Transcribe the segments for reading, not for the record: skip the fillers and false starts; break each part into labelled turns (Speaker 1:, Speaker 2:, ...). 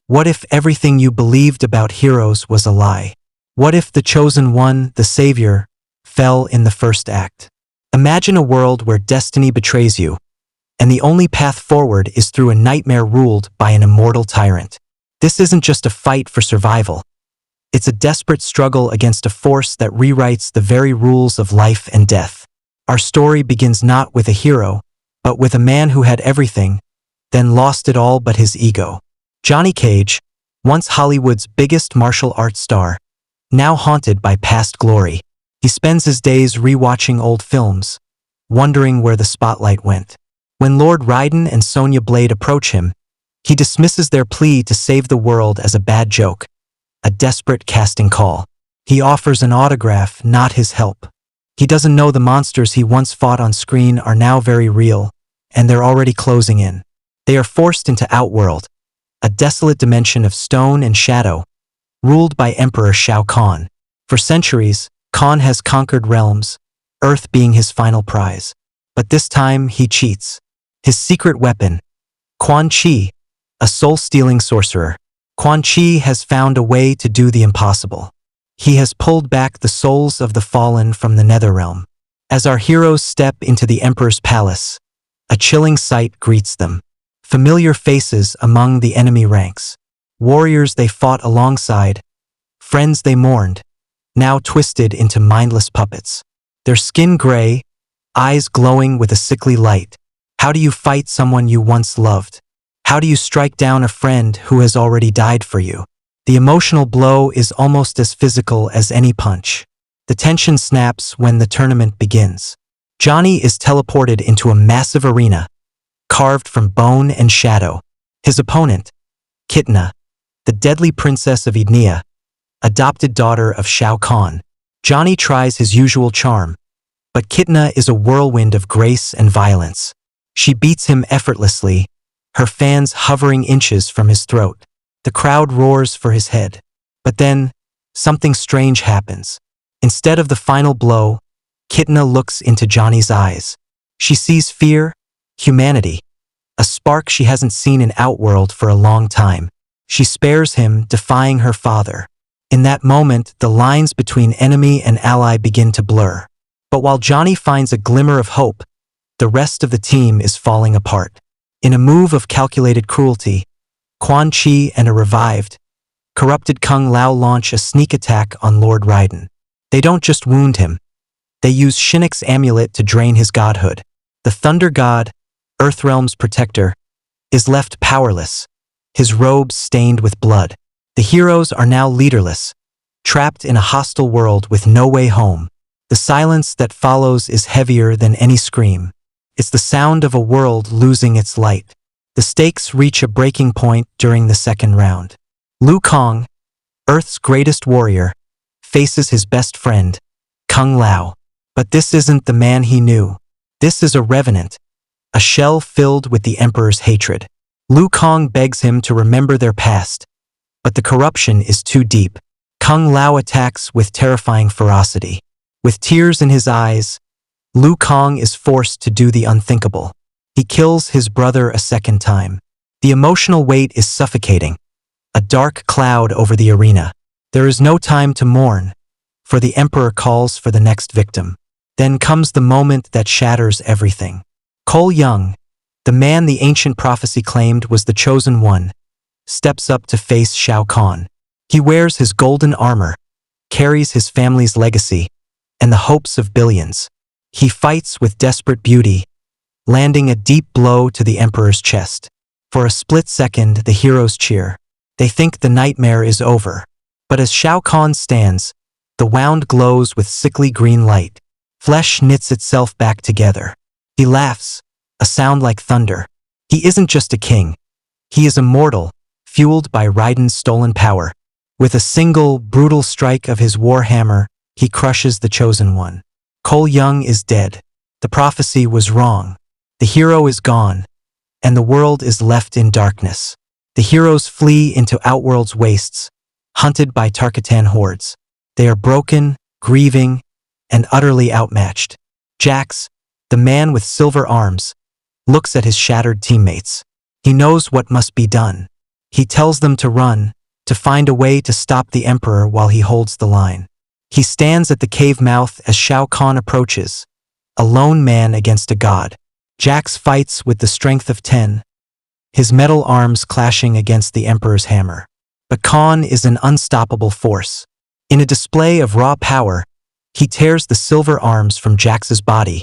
Speaker 1: What if everything you believed about heroes was a lie? What if the chosen one, the savior, fell in the first act? Imagine a world where destiny betrays you, and the only path forward is through a nightmare ruled by an immortal tyrant. This isn't just a fight for survival. It's a desperate struggle against a force that rewrites the very rules of life and death. Our story begins not with a hero, but with a man who had everything, then lost it all but his ego. Johnny Cage, once Hollywood's biggest martial arts star, now haunted by past glory. He spends his days rewatching old films, wondering where the spotlight went. When Lord Raiden and Sonya Blade approach him, he dismisses their plea to save the world as a bad joke, a desperate casting call. He offers an autograph, not his help. He doesn't know the monsters he once fought on screen are now very real, and they're already closing in. They are forced into Outworld, a desolate dimension of stone and shadow, ruled by Emperor Shao Kahn. For centuries, Kahn has conquered realms, Earth being his final prize. But this time, he cheats. His secret weapon, Quan Chi, a soul-stealing sorcerer. Quan Chi has found a way to do the impossible. He has pulled back the souls of the fallen from the Netherrealm. As our heroes step into the Emperor's palace, a chilling sight greets them. Familiar faces among the enemy ranks. Warriors they fought alongside, friends they mourned, now twisted into mindless puppets. Their skin gray, eyes glowing with a sickly light. How do you fight someone you once loved? How do you strike down a friend who has already died for you? The emotional blow is almost as physical as any punch. The tension snaps when the tournament begins. Johnny is teleported into a massive arena, carved from bone and shadow. His opponent, Kitna, the deadly princess of Ednea, adopted daughter of Shao Kahn. Johnny tries his usual charm, but Kitna is a whirlwind of grace and violence. She beats him effortlessly, her fans hovering inches from his throat. The crowd roars for his head. But then, something strange happens. Instead of the final blow, Kitna looks into Johnny's eyes. She sees fear, humanity, a spark she hasn't seen in Outworld for a long time. She spares him, defying her father. In that moment, the lines between enemy and ally begin to blur. But while Johnny finds a glimmer of hope, the rest of the team is falling apart. In a move of calculated cruelty, Quan Chi and a revived, corrupted Kung Lao launch a sneak attack on Lord Raiden. They don't just wound him. They use Shinnok's amulet to drain his godhood. The Thunder God, Earthrealm's protector, is left powerless, his robes stained with blood. The heroes are now leaderless, trapped in a hostile world with no way home. The silence that follows is heavier than any scream. It's the sound of a world losing its light. The stakes reach a breaking point during the second round. Liu Kang, Earth's greatest warrior, faces his best friend, Kung Lao. But this isn't the man he knew. This is a revenant, a shell filled with the Emperor's hatred. Liu Kang begs him to remember their past, but the corruption is too deep. Kung Lao attacks with terrifying ferocity. With tears in his eyes, Liu Kang is forced to do the unthinkable. He kills his brother a second time. The emotional weight is suffocating, a dark cloud over the arena. There is no time to mourn, for the Emperor calls for the next victim. Then comes the moment that shatters everything. Cole Young, the man the ancient prophecy claimed was the chosen one, steps up to face Shao Kahn. He wears his golden armor, carries his family's legacy, and the hopes of billions. He fights with desperate beauty, landing a deep blow to the Emperor's chest. For a split second, the heroes cheer. They think the nightmare is over. But as Shao Kahn stands, the wound glows with sickly green light. Flesh knits itself back together. He laughs, a sound like thunder. He isn't just a king. He is immortal, fueled by Raiden's stolen power. With a single, brutal strike of his warhammer, he crushes the chosen one. Cole Young is dead. The prophecy was wrong. The hero is gone, and the world is left in darkness. The heroes flee into Outworld's wastes, hunted by Tarkatan hordes. They are broken, grieving, and utterly outmatched. Jax, the man with silver arms, looks at his shattered teammates. He knows what must be done. He tells them to run, to find a way to stop the Emperor while he holds the line. He stands at the cave mouth as Shao Kahn approaches, a lone man against a god. Jax fights with the strength of 10, his metal arms clashing against the Emperor's hammer. But Kahn is an unstoppable force. In a display of raw power, he tears the silver arms from Jax's body,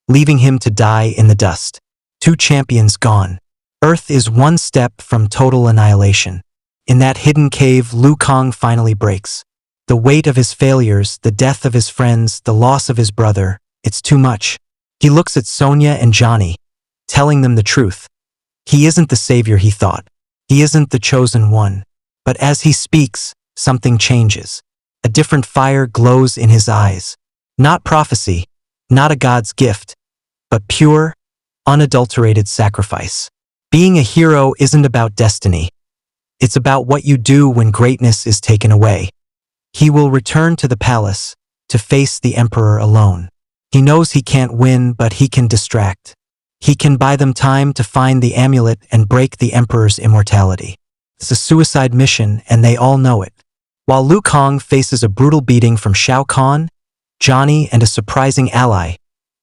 Speaker 1: leaving him to die in the dust. Two champions gone. Earth is one step from total annihilation. In that hidden cave, Liu Kang finally breaks. The weight of his failures, the death of his friends, the loss of his brother, it's too much. He looks at Sonya and Johnny, telling them the truth. He isn't the savior he thought. He isn't the chosen one. But as he speaks, something changes. A different fire glows in his eyes. Not prophecy, not a god's gift, but pure, unadulterated sacrifice. Being a hero isn't about destiny. It's about what you do when greatness is taken away. He will return to the palace, to face the Emperor alone. He knows he can't win, but he can distract. He can buy them time to find the amulet and break the Emperor's immortality. It's a suicide mission, and they all know it. While Liu Kang faces a brutal beating from Shao Kahn, Johnny and a surprising ally,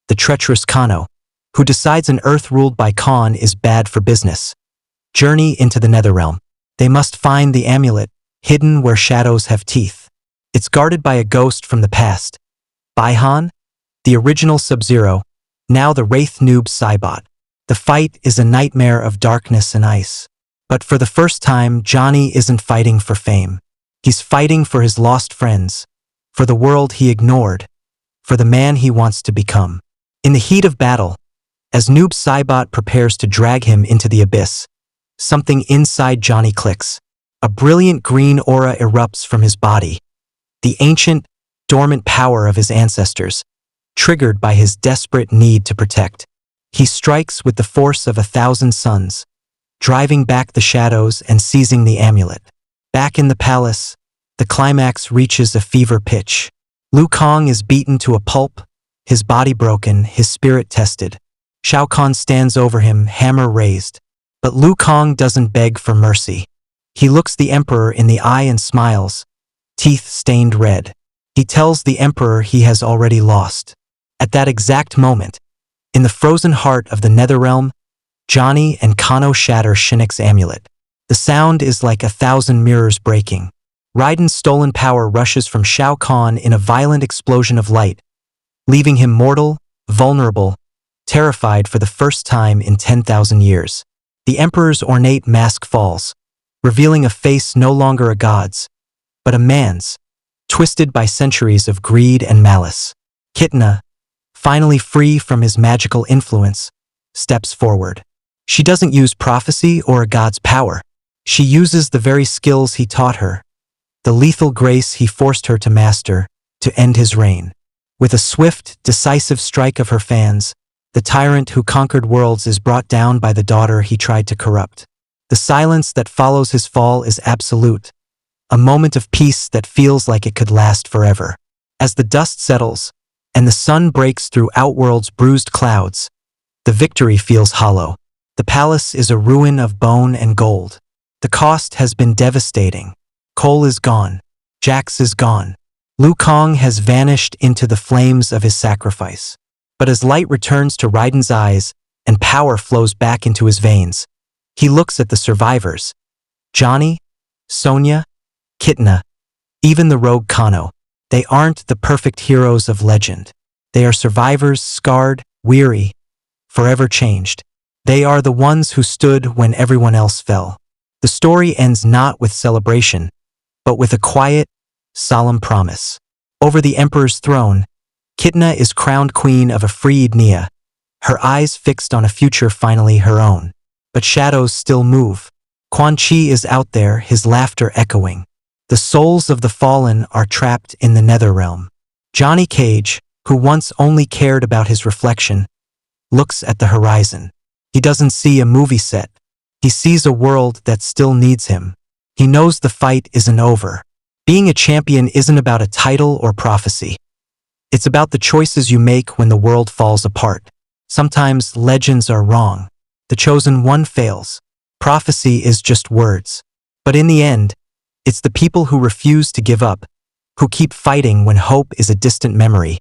Speaker 1: the treacherous Kano, who decides an Earth ruled by Kahn is bad for business, journey into the Netherrealm. They must find the amulet, hidden where shadows have teeth. It's guarded by a ghost from the past. Baihan, the original Sub-Zero, now the Wraith noob Cybot. The fight is a nightmare of darkness and ice. But for the first time, Johnny isn't fighting for fame. He's fighting for his lost friends, for the world he ignored, for the man he wants to become. In the heat of battle, as Noob Cybot prepares to drag him into the abyss, something inside Johnny clicks. A brilliant green aura erupts from his body, the ancient, dormant power of his ancestors, triggered by his desperate need to protect. He strikes with the force of 1,000 suns, driving back the shadows and seizing the amulet. Back in the palace, the climax reaches a fever pitch. Liu Kang is beaten to a pulp, his body broken, his spirit tested. Shao Kahn stands over him, hammer raised. But Liu Kang doesn't beg for mercy. He looks the Emperor in the eye and smiles, teeth stained red. He tells the Emperor he has already lost. At that exact moment, in the frozen heart of the Netherrealm, Johnny and Kano shatter Shinnok's amulet. The sound is like 1,000 mirrors breaking. Raiden's stolen power rushes from Shao Kahn in a violent explosion of light, leaving him mortal, vulnerable, terrified for the first time in 10,000 years. The Emperor's ornate mask falls, revealing a face no longer a god's, but a man's, twisted by centuries of greed and malice. Kitna, finally free from his magical influence, steps forward. She doesn't use prophecy or a god's power. She uses the very skills he taught her, the lethal grace he forced her to master, to end his reign. With a swift, decisive strike of her fans, the tyrant who conquered worlds is brought down by the daughter he tried to corrupt. The silence that follows his fall is absolute, a moment of peace that feels like it could last forever. As the dust settles, and the sun breaks through Outworld's bruised clouds, the victory feels hollow. The palace is a ruin of bone and gold. The cost has been devastating. Cole is gone. Jax is gone. Liu Kang has vanished into the flames of his sacrifice. But as light returns to Raiden's eyes and power flows back into his veins, he looks at the survivors. Johnny, Sonya, Kitna, even the rogue Kano. They aren't the perfect heroes of legend. They are survivors scarred, weary, forever changed. They are the ones who stood when everyone else fell. The story ends not with celebration, but with a quiet, solemn promise. Over the Emperor's throne, Kitna is crowned queen of a freed Nia, her eyes fixed on a future finally her own. But shadows still move. Quan Chi is out there, his laughter echoing. The souls of the fallen are trapped in the Netherrealm. Johnny Cage, who once only cared about his reflection, looks at the horizon. He doesn't see a movie set. He sees a world that still needs him. He knows the fight isn't over. Being a champion isn't about a title or prophecy. It's about the choices you make when the world falls apart. Sometimes legends are wrong. The chosen one fails. prophecy is just words. But in the end, it's the people who refuse to give up, who keep fighting when hope is a distant memory,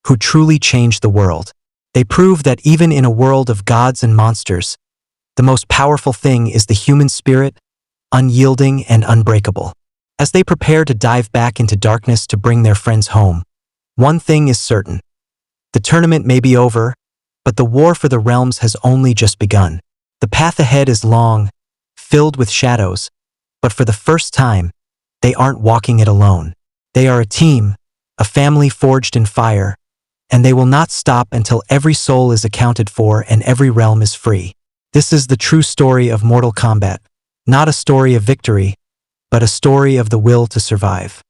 Speaker 1: who truly change the world. They prove that even in a world of gods and monsters, the most powerful thing is the human spirit, unyielding and unbreakable. As they prepare to dive back into darkness to bring their friends home, one thing is certain. The tournament may be over, but the war for the realms has only just begun. The path ahead is long, filled with shadows, but for the first time, they aren't walking it alone. They are a team, a family forged in fire, and they will not stop until every soul is accounted for and every realm is free. This is the true story of Mortal Kombat, not a story of victory, but a story of the will to survive.